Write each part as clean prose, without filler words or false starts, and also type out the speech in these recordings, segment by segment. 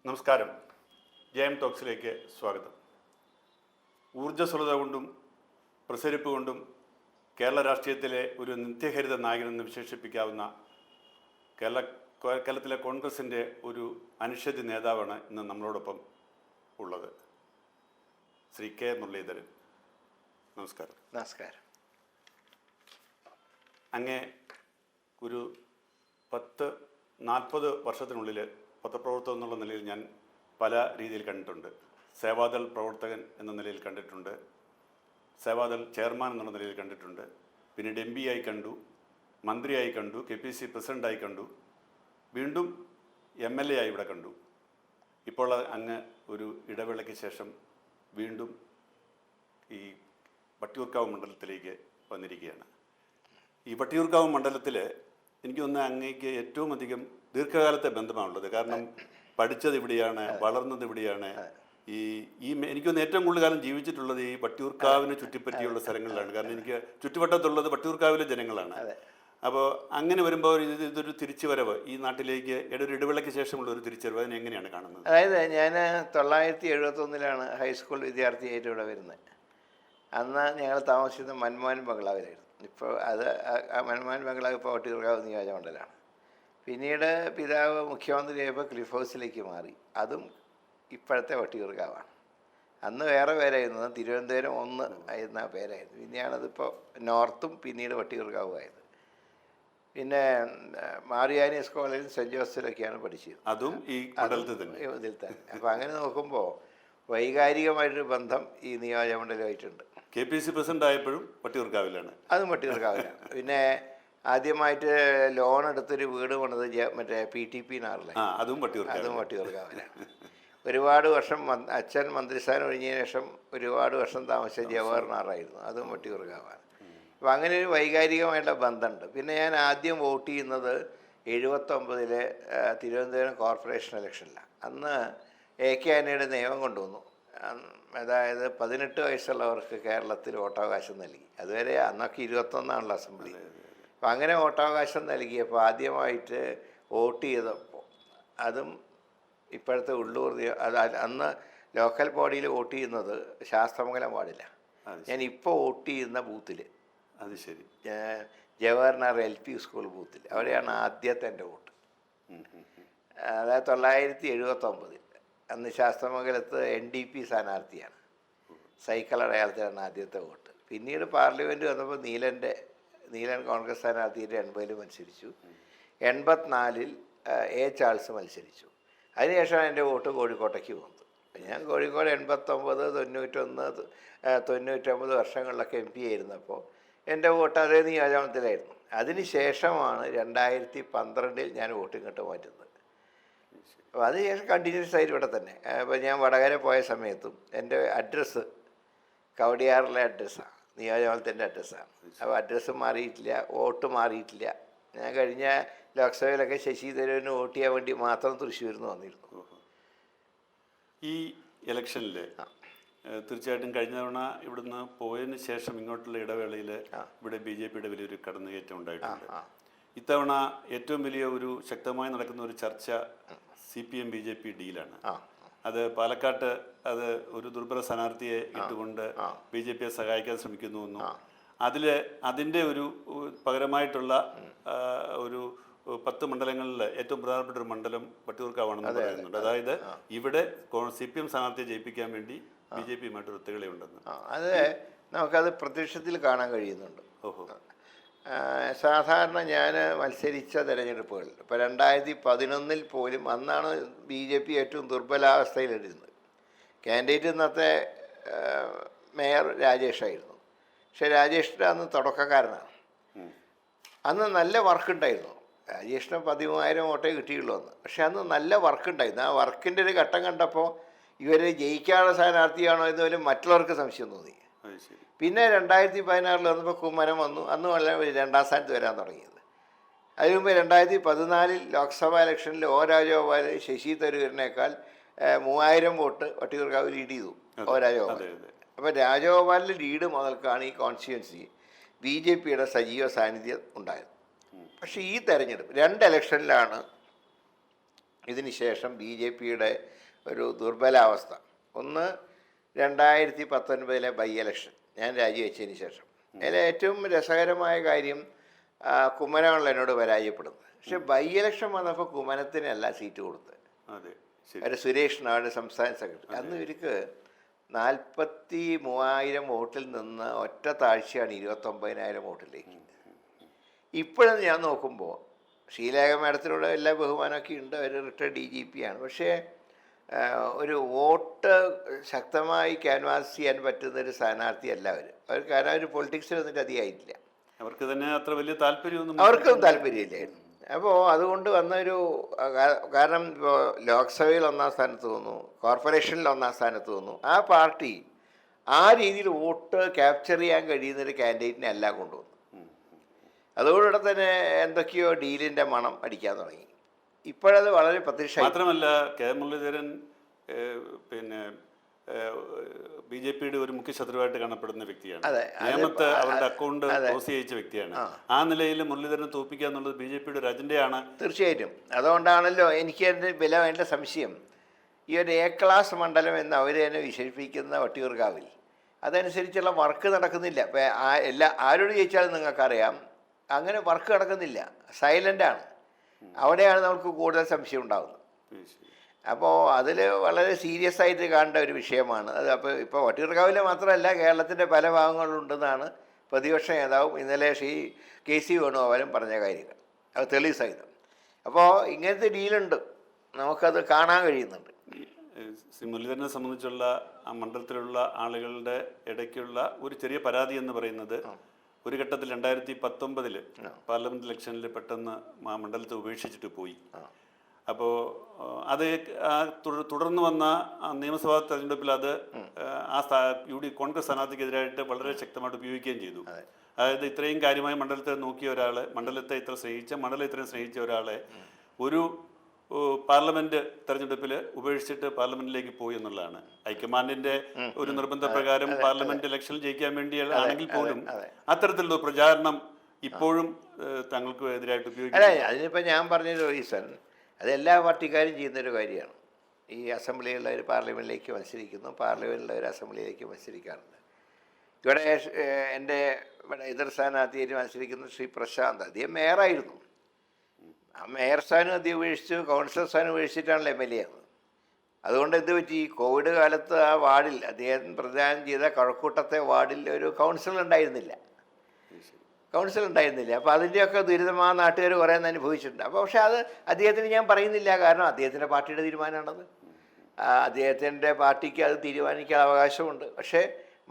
നമസ്കാരം. ജയം ടോക്സിലേക്ക് സ്വാഗതം. ഊർജ്ജസ്വലത കൊണ്ടും പ്രസരിപ്പ് കൊണ്ടും കേരള രാഷ്ട്രീയത്തിലെ ഒരു നിത്യഹരിത നായകനെന്ന് വിശേഷിപ്പിക്കാവുന്ന കേരളത്തിലെ കോൺഗ്രസിൻ്റെ ഒരു അനിഷേധ്യ നേതാവാണ് ഇന്ന് നമ്മളോടൊപ്പം ഉള്ളത്. ശ്രീ കെ മുരളീധരൻ. നമസ്കാരം. നമസ്കാരം. അങ്ങേ ഒരു 10-40 വർഷത്തിനുള്ളിൽ പത്രപ്രവർത്തകൻ എന്നുള്ള നിലയിൽ ഞാൻ പല രീതിയിൽ കണ്ടിട്ടുണ്ട്. സേവാദൾ പ്രവർത്തകൻ എന്ന നിലയിൽ കണ്ടിട്ടുണ്ട്, സേവാദൾ ചെയർമാൻ എന്നുള്ള നിലയിൽ കണ്ടിട്ടുണ്ട്, പിന്നീട് MP ആയി കണ്ടു, മന്ത്രിയായി കണ്ടു, KPC പ്രസിഡൻ്റായി കണ്ടു, വീണ്ടും MLA ആയി ഇവിടെ കണ്ടു. ഇപ്പോൾ അങ്ങ് ഒരു ഇടവേളയ്ക്ക് ശേഷം വീണ്ടും ഈ വട്ടിയൂർക്കാവ് മണ്ഡലത്തിലേക്ക് വന്നിരിക്കുകയാണ്. ഈ വട്ടിയൂർക്കാവ് മണ്ഡലത്തിൽ എനിക്ക് തോന്നുന്നത് അങ്ങേക്ക് ഏറ്റവും അധികം ദീർഘകാലത്തെ ബന്ധമാണുള്ളത്. കാരണം പഠിച്ചത് ഇവിടെയാണ്, വളർന്നത് ഇവിടെയാണ്. എനിക്കൊന്ന് ഏറ്റവും കൂടുതൽ കാലം ജീവിച്ചിട്ടുള്ളത് ഈ വട്ടിയൂർക്കാവിനെ ചുറ്റിപ്പറ്റിയുള്ള സ്ഥലങ്ങളിലാണ്. കാരണം എനിക്ക് ചുറ്റുവട്ടത്തുള്ളത് വട്ടിയൂർക്കാവിലെ ജനങ്ങളാണ്. അപ്പോൾ അങ്ങനെ വരുമ്പോൾ ഇതൊരു തിരിച്ചുവരവ്, ഈ നാട്ടിലേക്ക് ഒരു ഇടവേളയ്ക്ക് ശേഷമുള്ള ഒരു തിരിച്ചുവരവ്, അതിനെ എങ്ങനെയാണ് കാണുന്നത്? അതായത് ഞാൻ 1971 ഹൈസ്കൂൾ വിദ്യാർത്ഥിയായിട്ട് ഇവിടെ വരുന്നത്. അന്ന് ഞങ്ങൾ താമസിച്ചത് മൻമോഹൻ ബംഗ്ലാവിലായിരുന്നു. ഇപ്പോൾ അത് മൻമോഹൻ ബംഗ്ലാവ് ഇപ്പോൾ വട്ടിയൂർക്കാവ് നിയോജകമണ്ഡലമാണ്. പിന്നീട് പിതാവ് മുഖ്യമന്ത്രിയായപ്പോൾ ക്ലിഫ് ഹൗസിലേക്ക് മാറി. അതും ഇപ്പോഴത്തെ വട്ടിയൂർക്കാവാണ്. അന്ന് വേറെ പേരായിരുന്നു, തിരുവനന്തപുരം 1 ആയിരുന്ന പേരായിരുന്നു. പിന്നെയാണതിപ്പോൾ നോർത്തും പിന്നീട് വട്ടിയൂർക്കാവും ആയത്. പിന്നെ മാറിയാനീസ് കോളേജിൽ സെൻറ്റ് ജോസഫിലൊക്കെയാണ് പഠിച്ചത്, അതും ഈ ഇതിൽ തന്നെ. അപ്പോൾ അങ്ങനെ നോക്കുമ്പോൾ വൈകാരികമായിട്ടൊരു ബന്ധം ഈ നിയോജകമണ്ഡലമായിട്ടുണ്ട്. KPC president ആയപ്പോഴും വട്ടിയൂർക്കാവിലാണ്. അതും വട്ടിയൂർക്കാവിലാണ്. പിന്നെ ആദ്യമായിട്ട് ലോൺ എടുത്തൊരു വീട് പണിത് മറ്റേ PTP നാറിലെ, അതും വട്ടിയൂർക്കാവിലാണ്. ഒരുപാട് വർഷം അച്ഛൻ മന്ത്രിസ്ഥാനം ഒഴിഞ്ഞതിന് ശേഷം ഒരുപാട് വർഷം താമസിച്ച ജവഹർനാറായിരുന്നു, അതും വട്ടിയൂർക്കാവാണ്. അപ്പം അങ്ങനെ ഒരു വൈകാരികമായിട്ടുള്ള ബന്ധമുണ്ട്. പിന്നെ ഞാൻ ആദ്യം വോട്ട് ചെയ്യുന്നത് 79 തിരുവനന്തപുരം കോർപ്പറേഷൻ ഇലക്ഷനിലാണ്. അന്ന് AK ആൻ്റണിയുടെ നിയമം കൊണ്ടുവന്നു. അതായത് 18 വയസ്സുള്ളവർക്ക് കേരളത്തിൽ വോട്ടവകാശം നൽകി. അതുവരെ അന്നൊക്കെ 21 അസംബ്ലി. അപ്പം അങ്ങനെ വോട്ടവകാശം നൽകിയപ്പോൾ ആദ്യമായിട്ട് വോട്ട് ചെയ്തപ്പോൾ, അതും ഇപ്പോഴത്തെ ഉള്ളൂർ അന്ന് ലോക്കൽ ബോഡിയിൽ വോട്ട് ചെയ്യുന്നത് ശാസ്ത്രമംഗലം വാർഡില്ല. ഞാൻ ഇപ്പോൾ വോട്ട് ചെയ്യുന്ന ബൂത്തിൽ, അത് ശരി, ജവഹർലാൽ LP സ്കൂൾ ബൂത്തിൽ, അവിടെയാണ് ആദ്യത്തെ എൻ്റെ വോട്ട്. അതായത് 1979. അന്ന് ശാസ്ത്രമംഗലത്ത് NDP സ്ഥാനാർത്ഥിയാണ്. സൈക്കിൾ അടയാളത്തിലാണ് ആദ്യത്തെ വോട്ട്. പിന്നീട് പാർലമെൻറ്റ് വന്നപ്പോൾ നീലൻ കോൺഗ്രസ് സ്ഥാനാർത്ഥിയുടെ 80 മത്സരിച്ചു. 84 A ചാൾസ് മത്സരിച്ചു. അതിനുശേഷമാണ് എൻ്റെ വോട്ട് കോഴിക്കോട്ടേക്ക് പോകുന്നത്. ഞാൻ കോഴിക്കോട് 89, 91, 99 വർഷങ്ങളിലൊക്കെ MP ആയിരുന്നപ്പോൾ എൻ്റെ വോട്ട് അതേ നിയോജകമണ്ഡലത്തിലായിരുന്നു. അതിന് ശേഷമാണ് 2012 ഞാൻ വോട്ട് ഇങ്ങോട്ട് മാറ്റുന്നത്. അപ്പോൾ അത് ശേഷം കണ്ടിന്യൂസ് ആയിട്ട് ഇവിടെ തന്നെ. അപ്പോൾ ഞാൻ വടകര പോയ സമയത്തും എൻ്റെ അഡ്രസ്സ് കവടിയാറിലെ അഡ്രസ്സാണ്, നിയോജകമണ്ഡലത്തിൻ്റെ അഡ്രസ്സാണ്. അപ്പോൾ അഡ്രസ്സ് മാറിയിട്ടില്ല, വോട്ട് മാറിയിട്ടില്ല. ഞാൻ കഴിഞ്ഞ ലോക്സഭയിലൊക്കെ ശശി തരൂരിന് വോട്ട് ചെയ്യാൻ വേണ്ടി മാത്രം തൃശ്ശൂരിൽ നിന്ന് വന്നിരുന്നു. ഈ ഇലക്ഷനിൽ തീർച്ചയായിട്ടും കഴിഞ്ഞ തവണ ഇവിടുന്ന് പോയതിന് ശേഷം ഇങ്ങോട്ടുള്ള ഇടവേളയിൽ ഇവിടെ BJPയുടെ വലിയൊരു കടന്നുകയറ്റം ഉണ്ടായിട്ടുണ്ട്. ഇത്തവണ ഏറ്റവും വലിയ ഒരു ശക്തമായി നടക്കുന്ന ഒരു ചർച്ച CPM BJP ഡീലാണ്. അത് പാലക്കാട്ട് അത് ഒരു ദുർബല സ്ഥാനാർത്ഥിയെ ഇട്ടുകൊണ്ട് BJPയെ സഹായിക്കാൻ ശ്രമിക്കുന്നുവെന്നും അതിൻ്റെ ഒരു പകരമായിട്ടുള്ള ഒരു 10 മണ്ഡലങ്ങളിൽ ഏറ്റവും പ്രധാനപ്പെട്ട ഒരു മണ്ഡലം വട്ടിയൂർക്കാവാണെന്ന് പറയുന്നുണ്ട്. അതായത് ഇവിടെ CPM സ്ഥാനാർത്ഥിയെ ജയിപ്പിക്കാൻ വേണ്ടി BJPയുമായിട്ട് ഒത്തുകളി ഉണ്ടെന്ന്. അത് നമുക്കത് പ്രത്യക്ഷത്തിൽ കാണാൻ കഴിയുന്നുണ്ട്. സാധാരണ ഞാൻ മത്സരിച്ച തിരഞ്ഞെടുപ്പുകളിൽ ഇപ്പോൾ 2011 പോലും, അന്നാണ് BJP ഏറ്റവും ദുർബലാവസ്ഥയിലിരുന്നത്. കാൻഡിഡേറ്റ് ഇന്നത്തെ മേയർ രാജേഷായിരുന്നു. പക്ഷേ രാജേഷിൻ്റെ അന്ന് തുടക്കക്കാരനാണ്. അന്ന് നല്ല വർക്കുണ്ടായിരുന്നു. രാജേഷിന് 13,000 വോട്ടേ കിട്ടിയുള്ളൂ അന്ന്. പക്ഷെ അന്ന് നല്ല വർക്കുണ്ടായിരുന്നു. ആ വർക്കിൻ്റെ ഒരു ഘട്ടം കണ്ടപ്പോൾ ഇവർ ജയിക്കാനുള്ള സ്ഥാനാർത്ഥിയാണോ എന്ന് പോലും മറ്റുള്ളവർക്ക് സംശയം തോന്നി. പിന്നെ 2016 വന്നപ്പോൾ കുമ്മനം വന്നു. അന്ന് വളരെ 2ാം സ്ഥാനത്ത് വരാൻ തുടങ്ങിയത്. അതിനു മുമ്പ് 2014 ലോക്സഭാ ഇലക്ഷനിൽ O Rajagopal Sasi തരൂരിനേക്കാൾ 3000 vote Vattiyoorkavu lead ചെയ്തു O രാജഗോപാൽ. അപ്പോൾ രാജഗോപാലിൻ്റെ ലീഡ് മുതൽക്കാണ് ഈ കോൺസ്റ്റിറ്റ്യുവൻസി BJPയുടെ സജീവ സാന്നിധ്യം ഉണ്ടായത്. പക്ഷേ ഈ തെരഞ്ഞെടുപ്പ് 2 ഇലക്ഷനിലാണ് ഇതിന് ശേഷം ബി ജെ പിയുടെ ഒരു ദുർബലാവസ്ഥ. ഒന്ന്, 2019 ബൈ ഇലക്ഷൻ ഞാൻ രാജിവെച്ചതിന് ശേഷം. അതിൽ ഏറ്റവും രസകരമായ കാര്യം, കുമ്മനമാണല്ലോ എന്നോട് പരാജയപ്പെടുന്നത്. പക്ഷെ ബൈ ഇലക്ഷൻ വന്നപ്പോൾ കുമ്മനത്തിനല്ല സീറ്റ് കൊടുത്തത്, ഒരു സുരേഷ് അവരുടെ സംസ്ഥാന സെക്രട്ടറി. അന്ന് ഇവർക്ക് 43,000 വോട്ടിൽ നിന്ന് ഒറ്റ താഴ്ചയാണ് 29,000 വോട്ടിലേക്ക്. ഇപ്പോഴെന്ന് ഞാൻ നോക്കുമ്പോൾ ശ്രീലേഖ മാഡത്തിനോട് എല്ലാ ബഹുമാനമൊക്കെ ഉണ്ട്, അവർ റിട്ടയർഡ് DGP ആണ്. പക്ഷേ ഒരു വോട്ട് ശക്തമായി ക്യാൻവാസ് ചെയ്യാൻ പറ്റുന്നൊരു സ്ഥാനാർത്ഥിയല്ല അവർ. കാരണം അവർ പൊളിറ്റിക്സിൽ വന്നിട്ട് അധികമായിട്ടില്ല, അവർക്ക് തന്നെ അത്ര വലിയ താല്പര്യമൊന്നും അവർക്കും താല്പര്യമില്ലായിരുന്നു. അപ്പോൾ അതുകൊണ്ട് വന്നൊരു കാരണം ഇപ്പോൾ ലോക്സഭയിൽ 1-ാം സ്ഥാനത്ത് തോന്നുന്നു, കോർപ്പറേഷനിൽ 1-ാം സ്ഥാനത്ത് തോന്നുന്നു. ആ പാർട്ടി ആ രീതിയിൽ വോട്ട് ക്യാപ്ചർ ചെയ്യാൻ കഴിയുന്നൊരു കാൻഡിഡേറ്റിനെ എല്ലാം കൊണ്ടുവന്നു. അതോടുകൂടെ തന്നെ എന്തൊക്കെയോ ഡീലിൻ്റെ മണം അടിക്കാൻ തുടങ്ങി. ഇപ്പോഴത് വളരെ പ്രത്യക്ഷമായി. മാത്രമല്ല കെ മുരളീധരൻ പിന്നെ BJPയുടെ ഒരു മുഖ്യ ശത്രുവായിട്ട് കാണപ്പെടുന്ന വ്യക്തിയാണ്. നേമത്ത് അവരുടെ അക്കൗണ്ട് ക്ലോസ് ചെയ്യിച്ച വ്യക്തിയാണ്. ആ നിലയിൽ മുരളീധരനെ തോൽപ്പിക്കുക എന്നുള്ളത് BJPയുടെ ഒരു അജണ്ടയാണ്. തീർച്ചയായിട്ടും. അതുകൊണ്ടാണല്ലോ എനിക്ക് എൻ്റെ എൻ്റെ സംശയം, ഈ ഒരു A ക്ലാസ് മണ്ഡലം എന്ന് അവർ തന്നെ വിശേഷിപ്പിക്കുന്ന വട്ടിയൂർക്കാവിൽ അതനുസരിച്ചുള്ള വർക്ക് നടക്കുന്നില്ല. ഇപ്പം ആരോട് ചോദിച്ചാലും നിങ്ങൾക്കറിയാം, അങ്ങനെ വർക്ക് നടക്കുന്നില്ല, സൈലൻ്റാണ്. അവിടെയാണ് നമുക്ക് കൂടുതൽ സംശയം ഉണ്ടാകുന്നത്. അപ്പോൾ അതിൽ വളരെ സീരിയസ് ആയിട്ട് കാണേണ്ട ഒരു വിഷയമാണ് അത്. അപ്പോൾ ഇപ്പോൾ വട്ടിയൂർക്കാവിലെ മാത്രമല്ല, കേരളത്തിൻ്റെ പല ഭാഗങ്ങളിലുണ്ടെന്നാണ് പ്രതിപക്ഷ നേതാവും ഇന്നലെ KC വേണുഗോപാലും പറഞ്ഞ കാര്യങ്ങൾ, അത് തെളിവ് സഹിതം. അപ്പോൾ ഇങ്ങനത്തെ ഡീലുണ്ട്, നമുക്കത് കാണാൻ കഴിയുന്നുണ്ട്. മുരളീധരനെ സംബന്ധിച്ചുള്ള ആ മണ്ഡലത്തിലുള്ള ആളുകളുടെ ഇടയ്ക്കുള്ള ഒരു ചെറിയ പരാതി എന്ന് പറയുന്നത്, ഒരു ഘട്ടത്തിൽ 2019 പാർലമെന്റ് ഇലക്ഷനിൽ പെട്ടെന്ന് ആ മണ്ഡലത്തെ ഉപേക്ഷിച്ചിട്ട് പോയി. അപ്പോൾ അത് തുടർന്ന് വന്ന നിയമസഭാ തെരഞ്ഞെടുപ്പിൽ അത് കോൺഗ്രസ് സ്ഥാനാർത്ഥിക്കെതിരായിട്ട് വളരെ ശക്തമായിട്ട് ഉപയോഗിക്കുകയും ചെയ്തു. അതായത് ഇത്രയും കാര്യമായി മണ്ഡലത്തെ നോക്കിയ ഒരാളെ, മണ്ഡലത്തെ ഇത്രയും സ്നേഹിച്ച ഒരാളെ ഒരു പാർലമെന്റ് തെരഞ്ഞെടുപ്പിൽ ഉപേക്ഷിച്ചിട്ട് പാർലമെന്റിലേക്ക് പോയി എന്നുള്ളതാണ്. ഹൈക്കമാൻഡിന്റെ ഒരു നിർബന്ധപ്രകാരം പാർലമെന്റ് ഇലക്ഷനിൽ ജയിക്കാൻ വേണ്ടിയാണെങ്കിൽ പോലും അത്തരത്തിലുള്ള പ്രചാരണം ഇപ്പോഴും തങ്ങൾക്ക് എതിരായിട്ട് ഉപയോഗിക്കും. അതിനിപ്പോൾ ഞാൻ പറഞ്ഞൊരു റീസൺ, അത് എല്ലാ പാർട്ടിക്കാരും ചെയ്യുന്നൊരു കാര്യമാണ്. ഈ അസംബ്ലിയുള്ളവർ പാർലമെൻറ്റിലേക്ക് മത്സരിക്കുന്നു, പാർലമെൻറ്റിലുള്ളവർ അസംബ്ലിയിലേക്ക് മത്സരിക്കാറുണ്ട്. ഇവിടെ ഇവിടെ എതിർ സ്ഥാനാർത്ഥിയായിട്ട് മത്സരിക്കുന്ന ശ്രീ പ്രശാന്ത്, അദ്ദേഹം മേയറായിരുന്നു. ആ മേയർ സ്ഥാനം അദ്ദേഹം ഉപേക്ഷിച്ചു, കൗൺസിലർ സ്ഥാനം ഉപേക്ഷിച്ചിട്ടാണല്ലോ MLA ആകുന്നത്. അതുകൊണ്ട് എന്ത് പറ്റി, കോവിഡ് കാലത്ത് ആ വാർഡിൽ അദ്ദേഹം പ്രദാനം ചെയ്ത കഴക്കൂട്ടത്തെ വാർഡിൽ ഒരു കൗൺസിലർ ഉണ്ടായിരുന്നില്ല. അപ്പോൾ അതിൻ്റെയൊക്കെ ദുരിതം ആ നാട്ടുകാർ കുറേ അനുഭവിച്ചിട്ടുണ്ട്. അപ്പോൾ പക്ഷേ അത് അദ്ദേഹത്തിന് ഞാൻ പറയുന്നില്ല, കാരണം അദ്ദേഹത്തിൻ്റെ പാർട്ടിയുടെ തീരുമാനമാണത്. അദ്ദേഹത്തിൻ്റെ പാർട്ടിക്ക് അത് തീരുമാനിക്കാൻ അവകാശമുണ്ട്. പക്ഷേ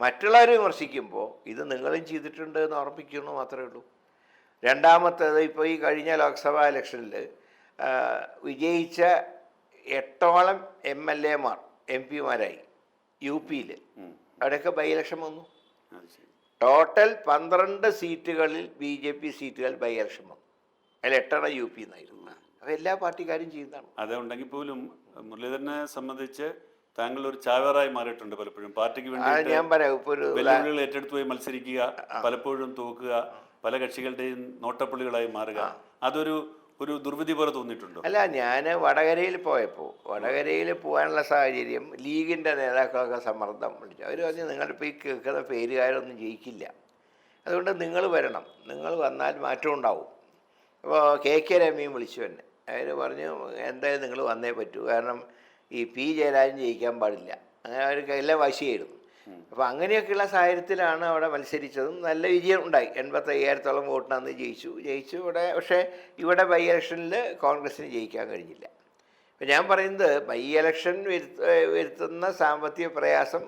മറ്റുള്ളവരെ വിമർശിക്കുമ്പോൾ ഇത് നിങ്ങളും ചെയ്തിട്ടുണ്ട് എന്ന് ഓർമ്മിക്കുന്നു മാത്രമേ ഉള്ളൂ. രണ്ടാമത്തേത്, ഇപ്പോൾ ഈ കഴിഞ്ഞ ലോക്സഭാ ഇലക്ഷനിൽ വിജയിച്ച 8ഓളം MLA-മാർ MP-മാരായി UP. അവിടെയൊക്കെ ബൈ ഇലക്ഷൻ വന്നു. ടോട്ടൽ 12 സീറ്റുകളിൽ BJP സീറ്റുകൾ ബൈ ഇലക്ഷൻ വന്നു. അതിൽ 8 UP എന്നായിരുന്നു. അപ്പോൾ എല്ലാ പാർട്ടിക്കാരും ചെയ്യുന്നതാണ്. അതുണ്ടെങ്കിൽ പോലും മുരളീധരനെ സംബന്ധിച്ച് താങ്കൾ ഒരു ചാവേറായി മാറിയിട്ടുണ്ട് പലപ്പോഴും. പാർട്ടിക്ക് വേണ്ടി ഞാൻ പറയാം, ഇപ്പോൾ ഒരു വെല്ലുവിളികൾ ഏറ്റെടുത്ത് പോയി മത്സരിക്കുക, പലപ്പോഴും തോക്കുക, പല കക്ഷികളുടെയും നോട്ടപ്പുള്ളികളായി മാറുക, അതൊരു ദുർവിധി പോലെ തോന്നിയിട്ടുണ്ടോ? അല്ല, ഞാൻ വടകരയിൽ പോകാനുള്ള സാഹചര്യം ലീഗിൻ്റെ നേതാക്കളൊക്കെ സമ്മർദ്ദം വിളിച്ചു. അവർ പറഞ്ഞു, നിങ്ങളിപ്പോൾ ഈ കേൾക്കുന്ന പേരുകാരൊന്നും ജയിക്കില്ല, അതുകൊണ്ട് നിങ്ങൾ വരണം, നിങ്ങൾ വന്നാൽ മാറ്റം ഉണ്ടാവും. അപ്പോൾ KK രമയും വിളിച്ചു തന്നെ. അവർ പറഞ്ഞു, എന്തായാലും നിങ്ങൾ വന്നേ പറ്റൂ, കാരണം ഈ P ജയരാജൻ ജയിക്കാൻ പാടില്ല. അങ്ങനെ അവർക്ക് എല്ലാം വാശിയായിരുന്നു. അപ്പോൾ അങ്ങനെയൊക്കെയുള്ള സാഹചര്യത്തിലാണ് അവിടെ മത്സരിച്ചതും. നല്ല വിജയം ഉണ്ടായി, 85,000-ഓളം വോട്ടിനന്ന് ജയിച്ചു. പക്ഷേ ഇവിടെ ബൈ ഇലക്ഷനിൽ കോൺഗ്രസ്സിന് ജയിക്കാൻ കഴിഞ്ഞില്ല. അപ്പം ഞാൻ പറയുന്നത്, ബൈ ഇലക്ഷൻ വരുത്തുന്ന സാമ്പത്തിക പ്രയാസം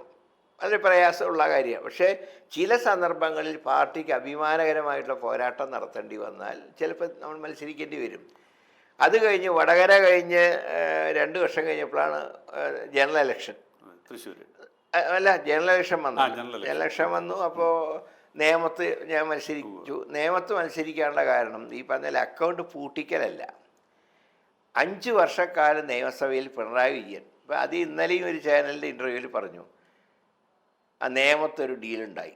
വളരെ പ്രയാസമുള്ള കാര്യമാണ്. പക്ഷേ ചില സന്ദർഭങ്ങളിൽ പാർട്ടിക്ക് അഭിമാനകരമായിട്ടുള്ള പോരാട്ടം നടത്തേണ്ടി വന്നാൽ ചിലപ്പോൾ നമ്മൾ മത്സരിക്കേണ്ടി വരും. അത് കഴിഞ്ഞ് വടകര കഴിഞ്ഞ് 2 വർഷം കഴിഞ്ഞപ്പോഴാണ് general election. Thrissur general election വന്നു. അപ്പോൾ നേമത്ത് ഞാൻ മത്സരിച്ചു. നേമത്ത് മത്സരിക്കാനുള്ള കാരണം ഈ പറഞ്ഞാൽ അക്കൗണ്ട് പൂട്ടിക്കലല്ല, 5 വർഷക്കാലം നിയമസഭയിൽ പിണറായി വിജയൻ, അപ്പോൾ അത് ഇന്നലെയും ഒരു ചാനലിൻ്റെ ഇൻ്റർവ്യൂവിൽ പറഞ്ഞു, ആ നേമത്തൊരു ഡീലുണ്ടായി,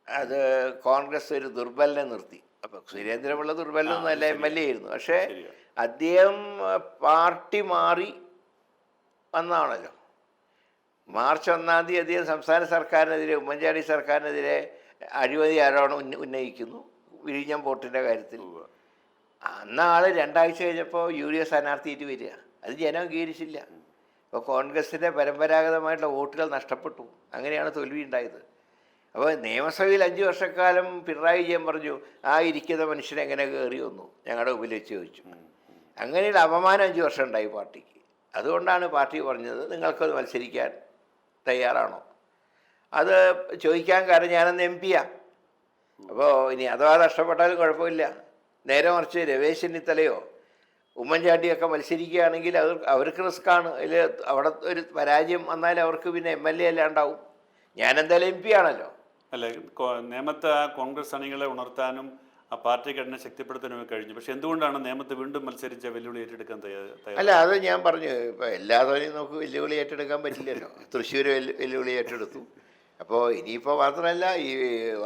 അത് കോൺഗ്രസ് ഒരു ദുർബലനെ നിർത്തി, അപ്പം സുരേന്ദ്രപിള്ള ദുർബലൊന്നും അല്ല, MLA ആയിരുന്നു. പക്ഷേ ശരിയാ. അദ്ദേഹം പാർട്ടി മാറി വന്നതാണല്ലോ. മാർച്ച് 1-ാം തീയതി അദ്ദേഹം സംസ്ഥാന സർക്കാരിനെതിരെ, ഉമ്മൻചാണ്ടി സർക്കാരിനെതിരെ അഴിമതി ആരോപണം ഉന്നയിക്കുന്നു വിഴിഞ്ഞം പോർട്ടിൻ്റെ കാര്യത്തിൽ. അന്ന് ആൾ 2 ആഴ്ച കഴിഞ്ഞപ്പോൾ UDF സ്ഥാനാർത്ഥിയായിട്ട് വരിക. അത് ജനം അംഗീകരിച്ചില്ല. അപ്പോൾ കോൺഗ്രസിൻ്റെ പരമ്പരാഗതമായിട്ടുള്ള വോട്ടുകൾ നഷ്ടപ്പെട്ടു. അങ്ങനെയാണ് തോൽവി ഉണ്ടായത്. അപ്പോൾ നിയമസഭയിൽ 5 വർഷക്കാലം പിണറായി വിജയൻ പറഞ്ഞു, ആ ഇരിക്കുന്ന മനുഷ്യനെ എങ്ങനെ കയറി വന്നു, ഞങ്ങളുടെ മുമ്പിൽ വെച്ച് ചോദിച്ചു. അങ്ങനെയുള്ള അപമാനം 5 വർഷം ഉണ്ടായി പാർട്ടിക്ക്. അതുകൊണ്ടാണ് പാർട്ടി പറഞ്ഞത് നിങ്ങൾക്കത് മത്സരിക്കാൻ തയ്യാറാണോ. അത് ചോദിക്കാൻ കാരണം ഞാനന്ന് MP യാണ്. അപ്പോൾ ഇനി അഥവാ നഷ്ടപ്പെട്ടാലും കുഴപ്പമില്ല. നേരെ മറിച്ച് രമേശ് ചെന്നിത്തലയോ ഉമ്മൻചാണ്ടിയൊക്കെ മത്സരിക്കുകയാണെങ്കിൽ അവർക്ക് റിസ്ക്കാണ്. അതിൽ അവിടെ ഒരു പരാജയം വന്നാൽ അവർക്ക് പിന്നെ MLA അല്ലാണ്ടാവും. ഞാനെന്തായാലും MP ആണല്ലോ. അല്ല, നേമത്തെ ആ കോൺഗ്രസ് അണികളെ ഉണർത്താനും ആ പാർട്ടി ഘടന ശക്തിപ്പെടുത്താനും കഴിഞ്ഞു. പക്ഷെ എന്തുകൊണ്ടാണ് നേമത്ത് വീണ്ടും മത്സരിച്ച വെല്ലുവിളി ഏറ്റെടുക്കാൻ തയ്യാറ്? അല്ല, അത് ഞാൻ പറഞ്ഞു, ഇപ്പം എല്ലാവരെയും നമുക്ക് വെല്ലുവിളി ഏറ്റെടുക്കാൻ പറ്റില്ലല്ലോ. തൃശ്ശൂർ വെല്ലുവിളി ഏറ്റെടുത്തു. അപ്പോൾ ഇനിയിപ്പോൾ മാത്രമല്ല, ഈ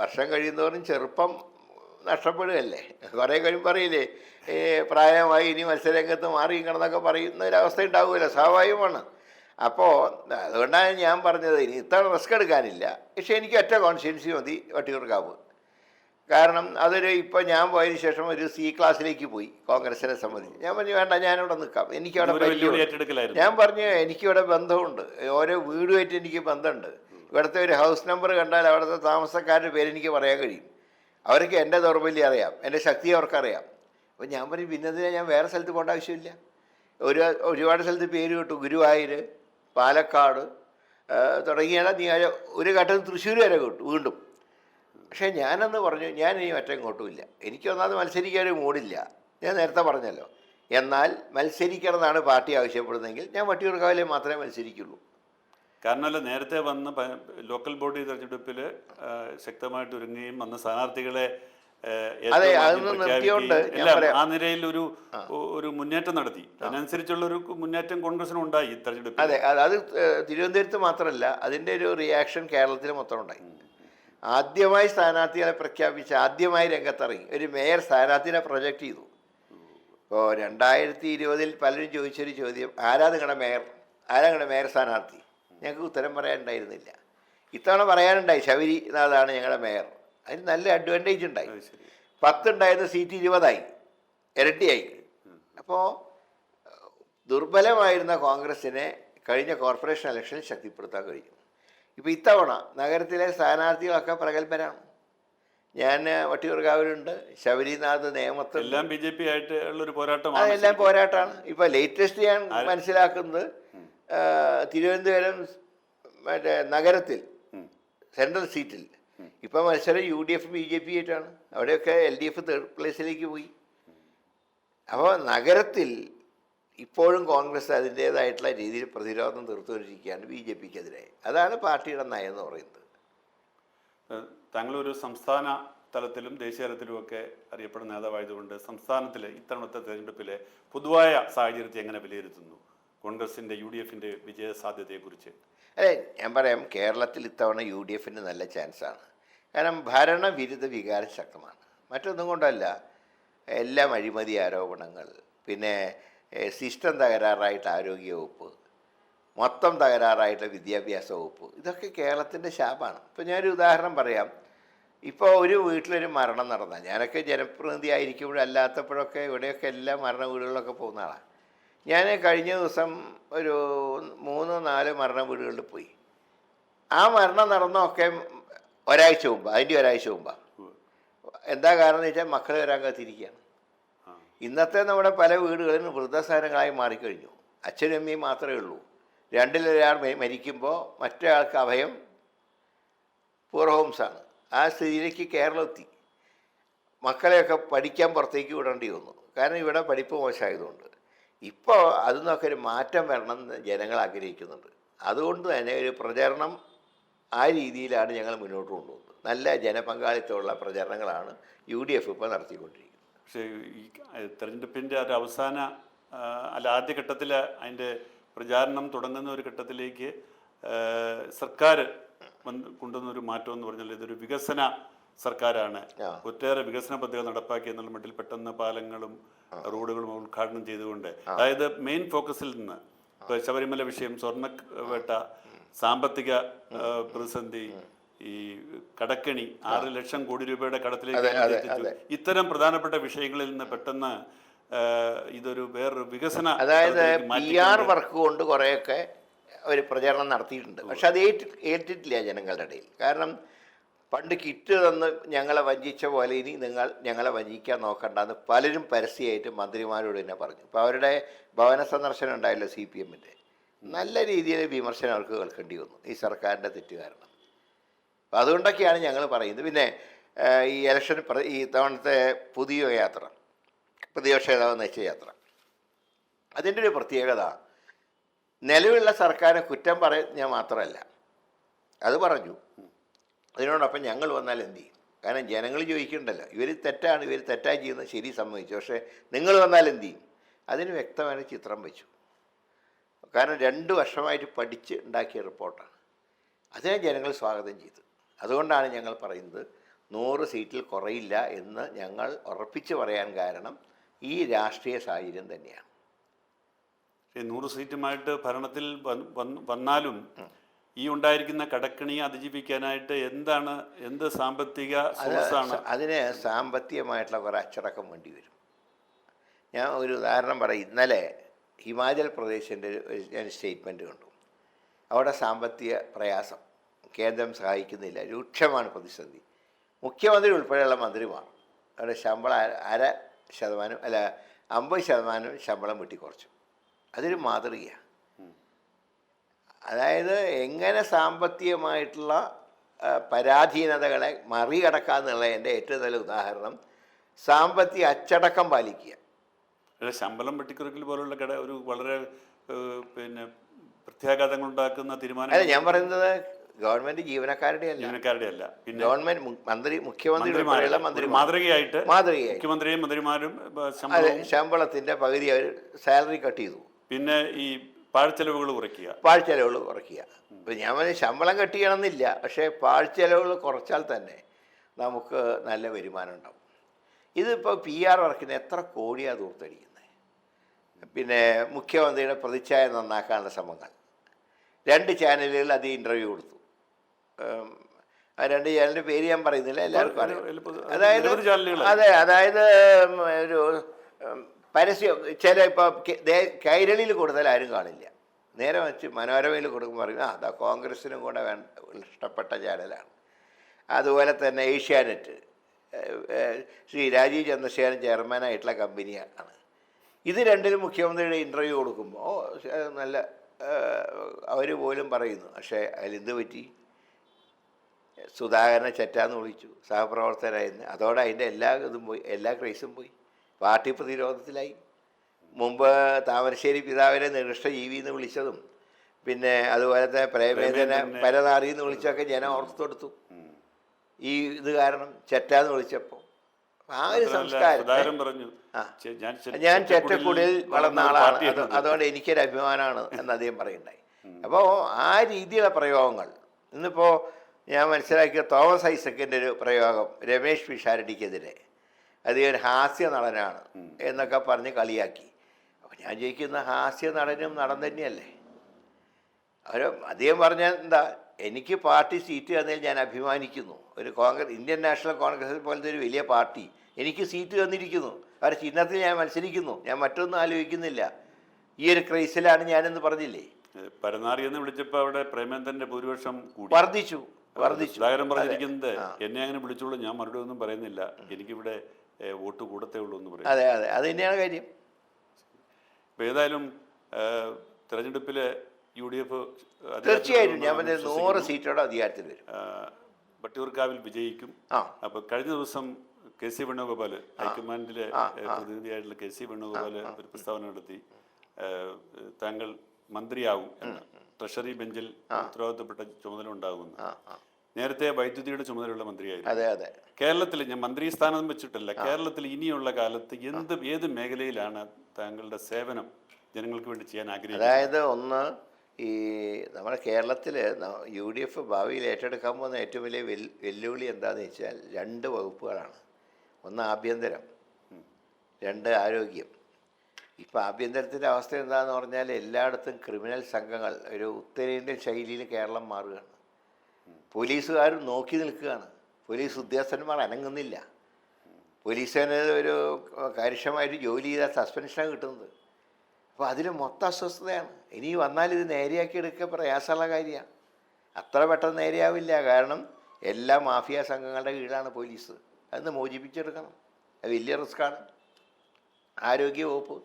വർഷം കഴിയുന്നവരും ചെറുപ്പം നഷ്ടപ്പെടുകയല്ലേ. കുറേ കഴിയുമ്പോൾ പറയില്ലേ, പ്രായമായി ഇനി മത്സരരംഗത്ത് മാറി കിടന്നൊക്കെ പറയുന്ന ഒരവസ്ഥ ഉണ്ടാവുമല്ലോ, സ്വാഭാവികമാണ്. അപ്പോൾ അതുകൊണ്ടാണ് ഞാൻ പറഞ്ഞത് ഇനി ഇത്ര റിസ്ക് എടുക്കാനില്ല. പക്ഷേ എനിക്ക് ഒറ്റ കോൺസ്റ്റിറ്റ്യുവൻസി മതി, വട്ടിയൂർക്കാവ്. കാരണം അതൊരു ഇപ്പോൾ ഞാൻ പോയതിന് ശേഷം ഒരു C ക്ലാസ്സിലേക്ക് പോയി കോൺഗ്രസിനെ സംബന്ധിച്ച്. ഞാൻ പറഞ്ഞു വേണ്ട, ഞാനിവിടെ നിൽക്കാം, എനിക്കവിടെ ഞാൻ പറഞ്ഞു എനിക്കിവിടെ ബന്ധമുണ്ട്, ഓരോ വീടുമായിട്ട് എനിക്ക് ബന്ധമുണ്ട്. ഇവിടുത്തെ ഒരു ഹൗസ് നമ്പർ കണ്ടാൽ അവിടുത്തെ താമസക്കാരുടെ പേര് എനിക്ക് പറയാൻ കഴിയും. അവർക്ക് എൻ്റെ ദൗർബല്യം അറിയാം, എൻ്റെ ശക്തി അവർക്കറിയാം. അപ്പോൾ ഞാൻ പറയും ഭിന്നതിനെ ഞാൻ വേറെ സ്ഥലത്ത് പോകേണ്ട ആവശ്യമില്ല. ഒരുപാട് സ്ഥലത്ത് പേര് കിട്ടും, ഗുരുവായൂർ, പാലക്കാട് തുടങ്ങിയ ഒരു ഘട്ടത്തിൽ തൃശ്ശൂർ വരെ കിട്ടും വീണ്ടും. പക്ഷേ ഞാനെന്ന് പറഞ്ഞു ഞാൻ ഇനി മറ്റെങ്ങോട്ടുമില്ല, എനിക്കൊന്നാമത് മത്സരിക്കാൻ ഒരു മൂടില്ല, ഞാൻ നേരത്തെ പറഞ്ഞല്ലോ. എന്നാൽ മത്സരിക്കണം എന്നാണ് പാർട്ടി ആവശ്യപ്പെടുന്നതെങ്കിൽ ഞാൻ വട്ടിയൂർക്കാവിലെ മാത്രമേ മത്സരിക്കുള്ളൂ. കാരണമല്ല, നേരത്തെ വന്ന ലോക്കൽ ബോഡി തെരഞ്ഞെടുപ്പിൽ ശക്തമായിട്ട് ഒരുങ്ങുകയും വന്ന സ്ഥാനാർത്ഥികളെ അതെ, അതൊന്നും നിർത്തിയോണ്ട് ആ നിരയിൽ ഒരു മുന്നേറ്റം നടത്തി. അതിനനുസരിച്ചുള്ള ഒരു മുന്നേറ്റം കോൺഗ്രസിന് ഉണ്ടായി തെരഞ്ഞെടുപ്പ്. അതെ, അത് തിരുവനന്തപുരത്ത് മാത്രമല്ല, അതിൻ്റെ ഒരു റിയാക്ഷൻ കേരളത്തിൽ മൊത്തം ഉണ്ടായി. ആദ്യമായി സ്ഥാനാർത്ഥികളെ പ്രഖ്യാപിച്ച് ആദ്യമായി രംഗത്തിറങ്ങി ഒരു മേയർ സ്ഥാനാർത്ഥിനെ പ്രൊജക്റ്റ് ചെയ്തു. ഇപ്പോൾ 2020 പലരും ചോദിച്ചൊരു ചോദ്യം, ആരാ നിങ്ങളുടെ മേയർ സ്ഥാനാർത്ഥി? ഞങ്ങൾക്ക് ഉത്തരം പറയാനുണ്ടായിരുന്നില്ല. ഇത്തവണ പറയാനുണ്ടായി, ശബരിനാഥാണ് ഞങ്ങളുടെ മേയർ. അതിന് നല്ല അഡ്വാൻറ്റേജ് ഉണ്ടായി. 10 ഉണ്ടായിരുന്ന സീറ്റ് 20ആയി, ഇരട്ടിയായി. അപ്പോൾ ദുർബലമായിരുന്ന കോൺഗ്രസിനെ കഴിഞ്ഞ കോർപ്പറേഷൻ ഇലക്ഷനിൽ ശക്തിപ്പെടുത്താൻ കഴിയും. ഇപ്പോൾ ഇത്തവണ നഗരത്തിലെ സ്ഥാനാർത്ഥികളൊക്കെ പ്രഗത്ഭരാണ്. ഞാൻ വട്ടിയൂർക്കാവിലുണ്ട്, ശബരിനാഥ്, നേമത്ത്, എല്ലാം BJP ആയിട്ട് ഉള്ളൊരു പോരാട്ടമാണ്. അതെല്ലാം പോരാട്ടമാണ്. ഇപ്പോൾ ലേറ്റസ്റ്റ് ഞാൻ മനസ്സിലാക്കുന്നത് തിരുവനന്തപുരം മറ്റേ നഗരത്തിൽ സെൻട്രൽ സീറ്റിൽ ഇപ്പം മത്സരം UDF BJP ആയിട്ടാണ്. അവിടെയൊക്കെ LDF 3rd പ്ലേസിലേക്ക് പോയി. അപ്പോൾ നഗരത്തിൽ ഇപ്പോഴും കോൺഗ്രസ് അതിൻ്റേതായിട്ടുള്ള രീതിയിൽ പ്രതിരോധം തീർത്തുകൊണ്ടിരിക്കുകയാണ് BJPക്കെതിരെ. അതാണ് പാർട്ടിയുടെ നയം എന്ന് പറയുന്നത്. താങ്കളൊരു സംസ്ഥാന തലത്തിലും ദേശീയ തലത്തിലുമൊക്കെ അറിയപ്പെടുന്ന നേതാവായതുകൊണ്ട് സംസ്ഥാനത്തിൽ ഇത്തവണത്തെ തെരഞ്ഞെടുപ്പിലെ പൊതുവായ സാഹചര്യത്തെ എങ്ങനെ വിലയിരുത്തുന്നു? കോൺഗ്രസിൻ്റെ UDFൻ്റെ വിജയ സാധ്യതയെക്കുറിച്ച്. അതെ, ഞാൻ പറയാം, കേരളത്തിൽ ഇത്തവണ UDFന് നല്ല ചാൻസാണ്. കാരണം ഭരണവിരുദ്ധ വികാരം ശക്തമാണ്. മറ്റൊന്നും കൊണ്ടല്ല, എല്ലാം അഴിമതി ആരോപണങ്ങൾ, പിന്നെ സിസ്റ്റം തകരാറായിട്ട് ആരോഗ്യവകുപ്പ്, മൊത്തം തകരാറായിട്ടുള്ള വിദ്യാഭ്യാസ വകുപ്പ്, ഇതൊക്കെ കേരളത്തിൻ്റെ ശാപമാണ്. ഇപ്പോൾ ഞാനൊരു ഉദാഹരണം പറയാം. ഇപ്പോൾ ഒരു വീട്ടിലൊരു മരണം നടന്നാൽ, ഞാനൊക്കെ ജനപ്രതിനിധി ആയിരിക്കുമ്പോഴല്ലാത്തപ്പോഴൊക്കെ ഇവിടെയൊക്കെ എല്ലാ മരണ വീടുകളിലൊക്കെ പോകുന്ന ആളാണ്. ഞാൻ കഴിഞ്ഞ ദിവസം ഒരു 3-4 മരണ വീടുകളിൽ പോയി. ആ മരണം നടന്നൊക്കെ ഒരാഴ്ച മുമ്പാണ്. എന്താ കാരണം എന്ന് വെച്ചാൽ മക്കൾ വരാൻ കാത്തിരിക്കുകയാണ്. ഇന്നത്തെ നമ്മുടെ പല വീടുകളിലും വൃദ്ധസ്ഥാനങ്ങളായി മാറിക്കഴിഞ്ഞു. അച്ഛനും അമ്മയും മാത്രമേ ഉള്ളൂ. 2-ൽ-1 മരിക്കുമ്പോൾ മറ്റേ ആൾക്ക് അഭയം പൂർ ഹോംസാണ്. ആ സ്ഥിതിയിലേക്ക് കേരളം എത്തി. മക്കളെയൊക്കെ പഠിക്കാൻ പുറത്തേക്ക് വിടേണ്ടി വന്നു. കാരണം ഇവിടെ പഠിപ്പ് മോശമായതുകൊണ്ട്. ഇപ്പോൾ അതിൽ നിന്നൊക്കെ ഒരു മാറ്റം വരണമെന്ന് ജനങ്ങൾ ആഗ്രഹിക്കുന്നുണ്ട്. അതുകൊണ്ട് തന്നെ ഒരു പ്രചരണം ആ രീതിയിലാണ് ഞങ്ങൾ മുന്നോട്ട് കൊണ്ടുപോകുന്നത്. നല്ല ജനപങ്കാളിത്തമുള്ള പ്രചരണങ്ങളാണ് UDF ഇപ്പോൾ നടത്തിക്കൊണ്ടിരിക്കുന്നത്. പക്ഷേ ഈ തെരഞ്ഞെടുപ്പിൻ്റെ ഒരു അവസാന ആദ്യഘട്ടത്തിൽ അതിൻ്റെ പ്രചാരണം തുടങ്ങുന്ന ഒരു ഘട്ടത്തിലേക്ക് സർക്കാർ കൊണ്ടുവന്നൊരു മാറ്റം എന്ന് പറഞ്ഞാൽ ഇതൊരു വികസന സർക്കാരാണ് ആ. ഒട്ടേറെ വികസന പദ്ധതികൾ നടപ്പാക്കി എന്നുള്ള മട്ടിൽ പെട്ടെന്ന് പാലങ്ങളും റോഡുകളും ഉദ്ഘാടനം ചെയ്തുകൊണ്ട്, അതായത് മെയിൻ ഫോക്കസിൽ നിന്ന് ഇപ്പൊ ശബരിമല വിഷയം, സ്വർണ്ണവേട്ട, സാമ്പത്തിക പ്രതിസന്ധി, ഈ കടക്കണി 6 ലക്ഷം കോടി രൂപയുടെ കടത്തിലേക്ക് എത്തിച്ചു. ഇത്തരം പ്രധാനപ്പെട്ട വിഷയങ്ങളിൽ നിന്ന് പെട്ടെന്ന് ഇതൊരു വേറൊരു വികസന, അതായത് PR വർക്ക് കൊണ്ട് കുറേയൊക്കെ ഒരു പ്രചരണം നടത്തിയിട്ടുണ്ട്. പക്ഷെ അത് ഏറ്റിട്ടില്ല ജനങ്ങളുടെ ഇടയിൽ. കാരണം പണ്ട് കിറ്റ് തന്ന് ഞങ്ങളെ വഞ്ചിച്ച പോലെ ഇനി നിങ്ങൾ ഞങ്ങളെ വഞ്ചിക്കാൻ നോക്കണ്ടെന്ന് പലരും പരസ്യമായിട്ട് മന്ത്രിമാരോട് തന്നെ പറഞ്ഞു. ഇപ്പോൾ അവരുടെ ഭവന സന്ദർശനം ഉണ്ടായല്ലോ CPM-ൻ്റെ, നല്ല രീതിയിൽ വിമർശനം അവർക്ക് കേൾക്കേണ്ടി വന്നു ഈ സർക്കാരിൻ്റെ തെറ്റ് കാരണം. അപ്പം അതുകൊണ്ടൊക്കെയാണ് ഞങ്ങൾ പറയുന്നത്. പിന്നെ ഈ ഇലക്ഷൻ ഈ തവണത്തെ പുതിയ യാത്ര, പ്രതിപക്ഷ നേതാവ് നയിച്ച യാത്ര, അതിൻ്റെ ഒരു പ്രത്യേകത നിലവിലുള്ള സർക്കാരിനെ കുറ്റം ഞാൻ മാത്രമല്ല, അത് പറഞ്ഞു. അതിനോടൊപ്പം ഞങ്ങൾ വന്നാൽ എന്ത് ചെയ്യും? കാരണം ജനങ്ങൾ ചോദിക്കണ്ടല്ലോ, ഇവർ തെറ്റാണ്, ഇവർ തെറ്റായി ചെയ്യുന്നത് ശരി സമ്മതിച്ചു, പക്ഷേ നിങ്ങൾ വന്നാൽ എന്ത് ചെയ്യും? അതിന് വ്യക്തമായ ചിത്രം വെച്ചു. കാരണം 2 വർഷമായിട്ട് പഠിച്ച് ഉണ്ടാക്കിയ റിപ്പോർട്ടാണ്. അതിനെ ജനങ്ങൾ സ്വാഗതം ചെയ്തു. അതുകൊണ്ടാണ് ഞങ്ങൾ പറയുന്നത് 100 സീറ്റിൽ കുറയില്ല എന്ന് ഞങ്ങൾ ഉറപ്പിച്ച് പറയാൻ കാരണം ഈ രാഷ്ട്രീയ സാഹചര്യം തന്നെയാണ്. 100 സീറ്റുമായിട്ട് ഭരണത്തിൽ വന്നാലും ഈ ഉണ്ടായിരിക്കുന്ന കടക്കണിയെ അതിജീവിക്കാനായിട്ട് എന്ത് സാമ്പത്തിക സോഴ്സാണ്? അതിന് സാമ്പത്തികമായിട്ടുള്ള കുറേ അച്ചടക്കം വേണ്ടി വരും. ഞാൻ ഒരു ഉദാഹരണം പറയും. ഇന്നലെ ഹിമാചൽ പ്രദേശിൻ്റെ ഞാൻ സ്റ്റേറ്റ്മെൻറ്റ് കണ്ടു. അവിടെ സാമ്പത്തിക പ്രയാസം, കേന്ദ്രം സഹായിക്കുന്നില്ല, രൂക്ഷമാണ് പ്രതിസന്ധി. മുഖ്യമന്ത്രി ഉൾപ്പെടെയുള്ള മന്ത്രിമാർ അവരുടെ ശമ്പളം 0.5% അല്ല 50% ശമ്പളം വെട്ടിക്കുറച്ചു. അതൊരു മാതൃകയാണ്. അതായത് എങ്ങനെ സാമ്പത്തികമായിട്ടുള്ള പരാധീനതകളെ മറികടക്കാന്നുള്ള എൻ്റെ ഏറ്റവും നല്ല ഉദാഹരണം സാമ്പത്തിക അച്ചടക്കം പാലിക്കുക. ശമ്പളം വെട്ടിക്കുറക്കൽ പോലുള്ള ഒരു വളരെ പിന്നെ പ്രത്യാഘാതങ്ങൾ ഉണ്ടാക്കുന്ന തീരുമാനം. അല്ല, ഞാൻ പറയുന്നത് ഗവൺമെന്റ് ജീവനക്കാരുടെ അല്ല, പിന്നെ ഗവൺമെന്റ് മുഖ്യമന്ത്രി മാതൃകയായിട്ട് മുഖ്യമന്ത്രിയും മന്ത്രിമാരും ശമ്പളത്തിന്റെ പകുതി അവർ സാലറി കട്ട് ചെയ്തു. പിന്നെ ഈ പാഴ്ചെലവുകൾ കുറയ്ക്കുക. ഇപ്പം ഞാൻ ശമ്പളം കട്ട് ചെയ്യണമെന്നില്ല, പക്ഷേ പാഴ്ചെലവുകൾ കുറച്ചാൽ തന്നെ നമുക്ക് നല്ല വരുമാനം ഉണ്ടാവും. ഇതിപ്പോൾ PR വർക്കിന് എത്ര കോടിയാണ് ദൂർത്തടിക്കുന്നത്. പിന്നെ മുഖ്യമന്ത്രിയുടെ പ്രതിച്ഛായ നന്നാക്കാനുള്ള ശ്രമങ്ങൾ. 2 ചാനലുകൾ അത് ഇൻ്റർവ്യൂ കൊടുത്തു. ആ 2 ചാനലിൻ്റെ പേര് ഞാൻ പറയുന്നില്ല, എല്ലാവർക്കും അറിയാം. അതായത് ഒരു പരസ്യം ചില ഇപ്പോൾ കൈരളിയിൽ കൊടുത്താൽ ആരും കാണില്ല. നേരെ വെച്ച് മനോരമയിൽ കൊടുക്കുമ്പോൾ പറയും അതാ കോൺഗ്രസിനും കൂടെ ഇഷ്ടപ്പെട്ട ചാനലാണ്. അതുപോലെ തന്നെ ഏഷ്യാനെറ്റ്, ശ്രീ രാജീവ് ചന്ദ്രശേഖരൻ ചെയർമാനായിട്ടുള്ള കമ്പനിയാണ്. ഇത് 2ലും മുഖ്യമന്ത്രിയുടെ ഇൻ്റർവ്യൂ കൊടുക്കുമ്പോൾ നല്ല അവർ പോലും പറയുന്നു. പക്ഷേ അതിലെന്ത് പറ്റി? സുധാകരനെ ചെറ്റാന്ന് വിളിച്ചു, സഹപ്രവർത്തകരായിരുന്നു. അതോടെ അതിൻ്റെ ഇതും പോയി, എല്ലാ ക്രൈസും പോയി. പാർട്ടി പ്രതിരോധത്തിലായി. മുമ്പ് താമരശ്ശേരി പിതാവിനെ നികൃഷ്ട ജീവി എന്ന് വിളിച്ചതും പിന്നെ അതുപോലത്തെ പ്രേമേന്ദ്രനെ പരനാറി എന്ന് വിളിച്ചൊക്കെ ജനം ഓർത്തെടുത്തു. ഈ ഇത് കാരണം ചെറ്റാന്ന് വിളിച്ചപ്പോൾ ആ ഒരു സംസ്കാരം. ഞാൻ ചെറ്റക്കുടിയിൽ വളർന്ന ആളാണ്, അതുകൊണ്ട് എനിക്കൊരു അഭിമാനമാണ് എന്ന് അദ്ദേഹം പറയുണ്ടായി. അപ്പോൾ ആ രീതിയിലുള്ള പ്രയോഗങ്ങൾ ഇന്നിപ്പോൾ ഞാൻ മനസ്സിലാക്കിയ തോമസ് ഐസക്കിൻ്റെ ഒരു പ്രയോഗം രമേശ് പിഷാരടിക്കെതിരെ, അത് ഒരു ഹാസ്യ നടനാണ് എന്നൊക്കെ പറഞ്ഞ് കളിയാക്കി. അപ്പോൾ ഞാൻ ചോദിക്കുന്ന ഹാസ്യ നടനും നടൻ തന്നെയല്ലേ? അദ്ദേഹം പറഞ്ഞാൽ എന്താ, എനിക്ക് പാർട്ടി സീറ്റ് തന്നതിൽ ഞാൻ അഭിമാനിക്കുന്നു. ഒരു ഇന്ത്യൻ നാഷണൽ കോൺഗ്രസ് പോലത്തെ ഒരു വലിയ പാർട്ടി എനിക്ക് സീറ്റ് തന്നിരിക്കുന്നു, അവരുടെ ചിഹ്നത്തിൽ ഞാൻ മത്സരിക്കുന്നു, ഞാൻ മറ്റൊന്നും ആലോചിക്കുന്നില്ല. ഈ ഒരു ക്രൈസിലാണ് ഞാനെന്ന് പറഞ്ഞില്ലേ. പരനാറി എന്ന് വിളിച്ചപ്പോൾ അവിടെ പ്രേമേന്ദ്രന്റെ ഭൂരിപക്ഷം വർദ്ധിച്ചു. പറഞ്ഞിരിക്കുന്നത് എന്നെ അങ്ങനെ വിളിച്ചോളൂ, ഞാൻ മറുപടി ഒന്നും പറയുന്നില്ല, എനിക്കിവിടെ വോട്ട് കൂടത്തേ ഉള്ളൂ എന്ന് പറയും. അതെ, അത് തന്നെയാണ് കാര്യം. ഇപ്പം ഏതായാലും തെരഞ്ഞെടുപ്പിൽ UDF തീർച്ചയായും ഞാൻ 100 സീറ്റോടെ അധികാരത്തിൽ വരും. വട്ടിയൂർക്കാവിൽ വിജയിക്കും. അപ്പോൾ കഴിഞ്ഞ ദിവസം KC വേണുഗോപാൽ, ഹൈക്കമാൻഡിലെ പ്രതിനിധിയായിട്ടുള്ള KC വേണുഗോപാൽ ഒരു പ്രസ്താവന നടത്തി, താങ്കൾ മന്ത്രിയാവും എന്ന്, ട്രഷറി ബെഞ്ചിൽ ഉത്തരവാദിത്തപ്പെട്ട ചുമതല ഉണ്ടാകുമെന്ന്. നേരത്തെ വൈദ്യുതിയുടെ ചുമതലയുള്ള മന്ത്രിയായിരുന്നു. കേരളത്തിൽ, ഞാൻ മന്ത്രി സ്ഥാനം വെച്ചിട്ടല്ല, കേരളത്തിൽ ഇനിയുള്ള കാലത്ത് ഏത് മേഖലയിലാണ് താങ്കളുടെ സേവനം ജനങ്ങൾക്ക് വേണ്ടി ചെയ്യാൻ ആഗ്രഹിക്കുന്നത്? അതായത് ഒന്ന്, ഈ നമ്മുടെ കേരളത്തിൽ UDF ഭാവിയിൽ ഏറ്റെടുക്കാൻ പോകുന്ന ഏറ്റവും വലിയ വെല്ലുവിളി എന്താണെന്ന് വെച്ചാൽ 2 വകുപ്പുകളാണ്. ഒന്ന് ആഭ്യന്തരം, 2 ആരോഗ്യം. ഇപ്പോൾ ആഭ്യന്തരത്തിൻ്റെ അവസ്ഥ എന്താണെന്ന് പറഞ്ഞാൽ എല്ലായിടത്തും ക്രിമിനൽ സംഘങ്ങൾ, ഒരു ഉത്തരേന്ത്യൻ ശൈലിയിൽ കേരളം മാറുകയാണ്. പോലീസുകാരും നോക്കി നിൽക്കുകയാണ്, പോലീസ് ഉദ്യോഗസ്ഥന്മാർ അനങ്ങുന്നില്ല. പോലീസിന് ഒരു കാര്യക്ഷമമായിട്ട് ജോലി ചെയ്താൽ സസ്പെൻഷനാണ് കിട്ടുന്നത്. അപ്പോൾ അതിൽ മൊത്തം അസ്വസ്ഥതയാണ്. ഇനി വന്നാൽ ഇത് നേരെയാക്കി എടുക്കുക പ്രയാസമുള്ള കാര്യമാണ്. അത്ര പെട്ടെന്ന് നേരെയാവില്ല. കാരണം എല്ലാ മാഫിയ സംഘങ്ങളുടെ കീഴിലാണ് പോലീസ്. അതൊന്ന് മോചിപ്പിച്ചെടുക്കണം. അത് വലിയ റിസ്ക്കാണ്. ആരോഗ്യവകുപ്പ്,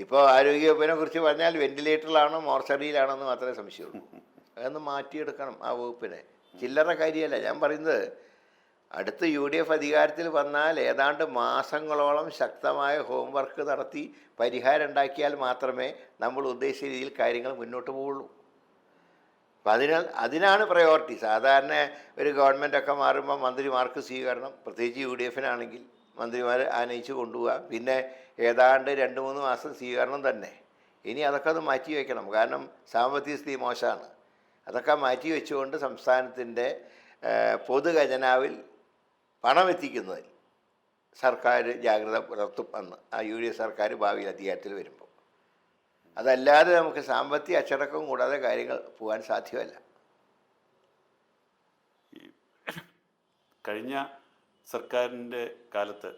ഇപ്പോൾ ആരോഗ്യവകുപ്പിനെ കുറിച്ച് പറഞ്ഞാൽ വെന്റിലേറ്ററിലാണോ മോർച്ചറിയിലാണോ എന്ന് മാത്രമേ സംശയമുള്ളൂ. അതൊന്ന് മാറ്റിയെടുക്കണം ആ വകുപ്പിനെ. ചില്ലറ കാര്യമല്ല ഞാൻ പറയുന്നത്. അടുത്ത UDF അധികാരത്തിൽ വന്നാൽ ഏതാണ്ട് മാസങ്ങളോളം ശക്തമായ ഹോംവർക്ക് നടത്തി പരിഹാരം ഉണ്ടാക്കിയാൽ മാത്രമേ നമ്മൾ ഉദ്ദേശിച്ച രീതിയിൽ കാര്യങ്ങൾ മുന്നോട്ട് പോവുള്ളൂ. അപ്പം അതിനാണ് പ്രയോറിറ്റി. സാധാരണ ഒരു ഗവൺമെൻറ്റൊക്കെ മാറുമ്പോൾ മന്ത്രിമാർക്ക് സ്വീകരണം, പ്രത്യേകിച്ച് UDFനാണെങ്കിൽ മന്ത്രിമാരെ ആനയിച്ച് കൊണ്ടുപോകാം. പിന്നെ ഏതാണ്ട് 2-3 മാസം സ്വീകരണം തന്നെ. ഇനി അതൊക്കെ ഒന്ന് മാറ്റി വയ്ക്കണം. കാരണം സാമ്പത്തിക സ്ഥിതി മോശമാണ്. അതൊക്കെ മാറ്റി വെച്ചുകൊണ്ട് സംസ്ഥാനത്തിൻ്റെ പൊതുഖജനാവിൽ പണം എത്തിക്കുന്നതിൽ സർക്കാർ ജാഗ്രത പുലർത്തും എന്ന് ആ UDF സർക്കാർ ഭാവിയിൽ അധികാരത്തിൽ വരുമ്പോൾ. അതല്ലാതെ നമുക്ക് സാമ്പത്തിക അച്ചടക്കം കൂടാതെ കാര്യങ്ങൾ പോകാൻ സാധ്യമല്ല. കഴിഞ്ഞ സർക്കാരിൻ്റെ കാലത്ത്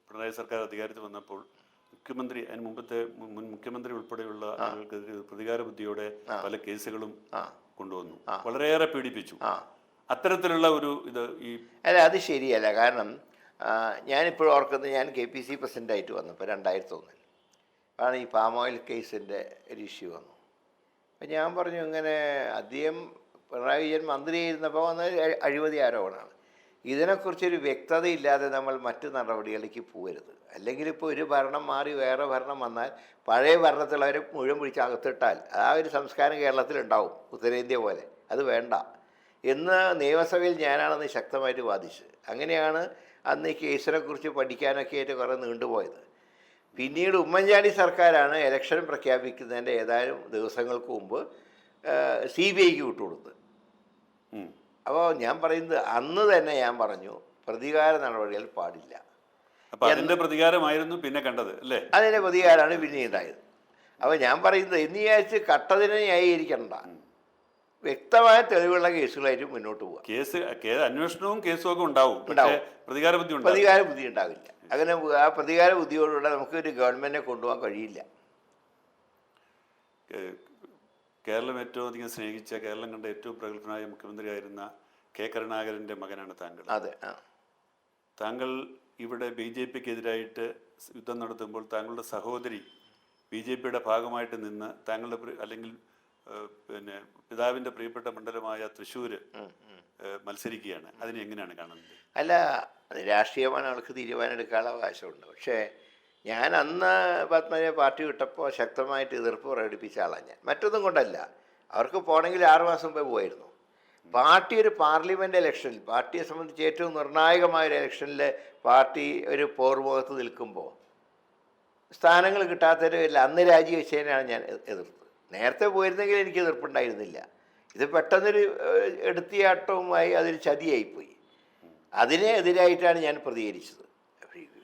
പിണറായി സർക്കാർ അധികാരത്തിൽ വന്നപ്പോൾ മുഖ്യമന്ത്രി, അതിന് മുമ്പത്തെ മുൻ മുഖ്യമന്ത്രി ഉൾപ്പെടെയുള്ള ആളുകൾക്ക് പ്രതികാര ബുദ്ധിയോടെ പല കേസുകളും കൊണ്ടുവന്നു, വളരെയേറെ പീഡിപ്പിച്ചു. അത്തരത്തിലുള്ള ഒരു ഇത് അല്ല, അത് ശരിയല്ല. കാരണം ഞാനിപ്പോഴും ഓർക്കുന്നത്, ഞാൻ KPC പ്രസിഡൻ്റായിട്ട് വന്നപ്പോൾ 2001 ആണ് ഈ പാം ഓയിൽ കേസിൻ്റെ ഒരു ഇഷ്യൂ വന്നു. അപ്പം ഞാൻ പറഞ്ഞു, ഇങ്ങനെ അദ്ദേഹം പിണറായി വിജയൻ മന്ത്രി ആയിരുന്നപ്പോൾ വന്ന അഴിമതി ആരോപണമാണ്. ഇതിനെക്കുറിച്ചൊരു വ്യക്തതയില്ലാതെ നമ്മൾ മറ്റു നടപടികളിലേക്ക് പോകരുത്. അല്ലെങ്കിൽ ഇപ്പോൾ ഒരു ഭരണം മാറി വേറെ ഭരണം വന്നാൽ പഴയ ഭരണത്തിലുള്ളവരെ മുഴുവൻ പിടിച്ച് അകത്തിട്ടാൽ ആ ഒരു സംസ്കാരം കേരളത്തിലുണ്ടാവും, ഉത്തരേന്ത്യ പോലെ. അത് വേണ്ട എന്ന് നിയമസഭയിൽ ഞാനാണെന്ന് ശക്തമായിട്ട് വാദിച്ചത്. അങ്ങനെയാണ് അന്ന് ഈ കേസിനെക്കുറിച്ച് പഠിക്കാനൊക്കെ ആയിട്ട് കുറേ നീണ്ടുപോയത്. പിന്നീട് ഉമ്മൻചാണ്ടി സർക്കാരാണ് ഇലക്ഷൻ പ്രഖ്യാപിക്കുന്നതിൻ്റെ ഏതാനും ദിവസങ്ങൾക്ക് മുമ്പ് CBIക്ക് വിട്ടുകൊടുത്തത്. അപ്പോൾ ഞാൻ പറയുന്നത്, അന്ന് തന്നെ ഞാൻ പറഞ്ഞു പ്രതികാര നടപടികൾ പാടില്ല. അപ്പോൾ അതിൻ്റെ പ്രതികാരമായിരുന്നു പിന്നെ കണ്ടത് അല്ലേ? അതിൻ്റെ പ്രതികാരമാണ് പിന്നെ ഉണ്ടായത്. അപ്പോൾ ഞാൻ പറയുന്നത്, എന്ന് വിചാരിച്ച് കട്ടതിനെ ന്യായീകരിക്കണ്ട. വ്യക്തമായ തെളിവുള്ള കേസുകളായിട്ട് മുന്നോട്ട് പോവുക. അന്വേഷണവും കേസും ഒക്കെ ഉണ്ടാവും. പ്രതികാര ബുദ്ധി ഉണ്ടാവില്ല. അങ്ങനെ ആ പ്രതികാര ബുദ്ധിയോടുകൂടെ നമുക്ക് ഒരു ഗവൺമെൻറ്റിനെ കൊണ്ടുപോകാൻ കഴിയില്ല. കേരളം ഏറ്റവും അധികം സ്നേഹിച്ച, കേരളം കണ്ട ഏറ്റവും പ്രഗത്ഭനായ മുഖ്യമന്ത്രിയായിരുന്ന K. കരുണാകരൻ്റെ മകനാണ് താങ്കൾ. അതെ. താങ്കൾ ഇവിടെ BJPക്കെതിരായിട്ട് യുദ്ധം നടത്തുമ്പോൾ താങ്കളുടെ സഹോദരി BJPയുടെ ഭാഗമായിട്ട് നിന്ന് താങ്കളുടെ അല്ലെങ്കിൽ പിന്നെ പിതാവിൻ്റെ പ്രിയപ്പെട്ട മണ്ഡലമായ തൃശ്ശൂർ മത്സരിക്കുകയാണ്. അതിനെ എങ്ങനെയാണ് കാണുന്നത്? അല്ല, രാഷ്ട്രീയമാണ്, ആൾക്ക് തീരുമാനമെടുക്കാനുള്ള അവകാശമുണ്ട്. പക്ഷേ ഞാൻ അന്ന് പത്മജ പാർട്ടി വിട്ടപ്പോൾ ശക്തമായിട്ട് എതിർപ്പ് പ്രകടിപ്പിച്ച ആളാണ് ഞാൻ. മറ്റൊന്നും കൊണ്ടല്ല, അവർക്ക് പോകണമെങ്കിൽ 6 മാസം മുമ്പേ പോയിരുന്നു. പാർട്ടി ഒരു പാർലമെൻറ്റ് ഇലക്ഷനിൽ, പാർട്ടിയെ സംബന്ധിച്ച് ഏറ്റവും നിർണായകമായൊരു ഇലക്ഷനിൽ പാർട്ടി ഒരു പോർമുഖത്ത് നിൽക്കുമ്പോൾ സ്ഥാനങ്ങൾ കിട്ടാത്തവരില്ല. അന്ന് രാജിവെച്ചതിനാണ് ഞാൻ എതിർത്തത്. നേരത്തെ പോയിരുന്നെങ്കിൽ എനിക്ക് എതിർപ്പുണ്ടായിരുന്നില്ല. ഇത് പെട്ടെന്നൊരു എടുത്തിയാട്ടവുമായി അതൊരു ചതിയായിപ്പോയി. അതിനെ എതിരായിട്ടാണ് ഞാൻ പ്രതികരിച്ചത്.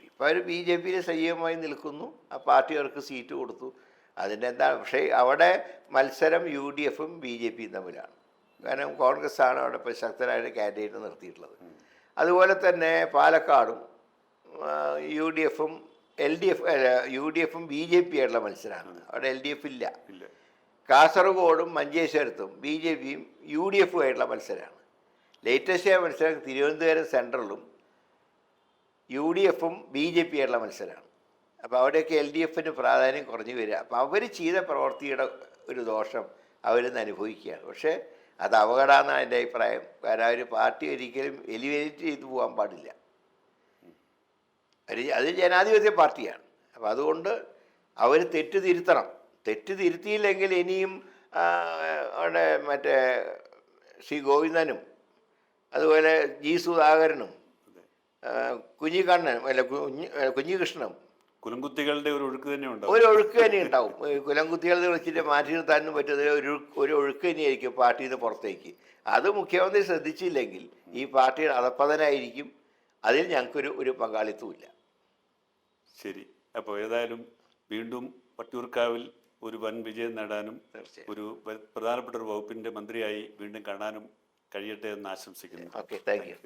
ഇപ്പോൾ അവർ BJPയിൽ സജീവമായി നിൽക്കുന്നു, ആ പാർട്ടി അവർക്ക് സീറ്റ് കൊടുത്തു. അതിൻ്റെ എന്താണ്, പക്ഷേ അവിടെ മത്സരം UDFും BJPയും തമ്മിലാണ്. കാരണം കോൺഗ്രസ്സാണ് അവിടെ ഇപ്പോൾ ശക്തനായിട്ട് കാൻഡിഡേറ്റ് നിർത്തിയിട്ടുള്ളത്. അതുപോലെ തന്നെ പാലക്കാടും UDFും UDFും BJP ആയിട്ടുള്ള മത്സരമാണ്. അവിടെ LDF ഇല്ല. കാസർഗോഡും മഞ്ചേശ്വരത്തും BJPയും UDFും ആയിട്ടുള്ള മത്സരമാണ്. ലേറ്റസ്റ്റ് മത്സരം തിരുവനന്തപുരം സെൻട്രലും UDFും BJP ആയിട്ടുള്ള മത്സരമാണ്. അപ്പോൾ അവിടെയൊക്കെ LDFന് പ്രാധാന്യം കുറഞ്ഞു വരിക. അപ്പോൾ അവർ ചെയ്ത പ്രവൃത്തിയുടെ ഒരു ദോഷം അവരിന്ന് അനുഭവിക്കുകയാണ്. പക്ഷേ അത് അപകടമെന്നാണ് എൻ്റെ അഭിപ്രായം. കാരണം ആ ഒരു പാർട്ടി ഒരിക്കലും എലിവേറ്റ് ചെയ്തു പോകാൻ പാടില്ല. അത് ജനാധിപത്യ പാർട്ടിയാണ്. അപ്പോൾ അതുകൊണ്ട് അവർ തെറ്റ് തിരുത്തണം. തെറ്റ് തിരുത്തിയില്ലെങ്കിൽ ഇനിയും അവിടെ മറ്റേ ശ്രീ ഗോവിന്ദനും അതുപോലെ G. സുധാകരനും കുഞ്ഞിക്കണ്ണനും കുഞ്ഞികൃഷ്ണനും കുലംകുത്തികളുടെ ഒരു ഒഴുക്ക് തന്നെ ഉണ്ടാവും. ഒരു ഒഴുക്ക് തന്നെ ഉണ്ടാവും. കുലംകുത്തികളെ വിളിച്ചിട്ട് മാറ്റി നിർത്താനും പറ്റുന്ന ഒരു ഒഴുക്ക് തന്നെയായിരിക്കും പാർട്ടിയിൽ നിന്ന് പുറത്തേക്ക്. അത് മുഖ്യമന്ത്രി ശ്രദ്ധിച്ചില്ലെങ്കിൽ ഈ പാർട്ടിയുടെ അധപ്പതനായിരിക്കും. അതിൽ ഞങ്ങൾക്കൊരു പങ്കാളിത്തമില്ല. ശരി. അപ്പോൾ ഏതായാലും വീണ്ടും വട്ടിയൂർക്കാവിൽ ഒരു വൻ വിജയം നേടാനും ഒരു പ്രധാനപ്പെട്ട ഒരു വകുപ്പിൻ്റെ മന്ത്രിയായി വീണ്ടും കാണാനും കഴിയട്ടെ എന്ന് ആശംസിക്കുന്നു. Okay, thank you.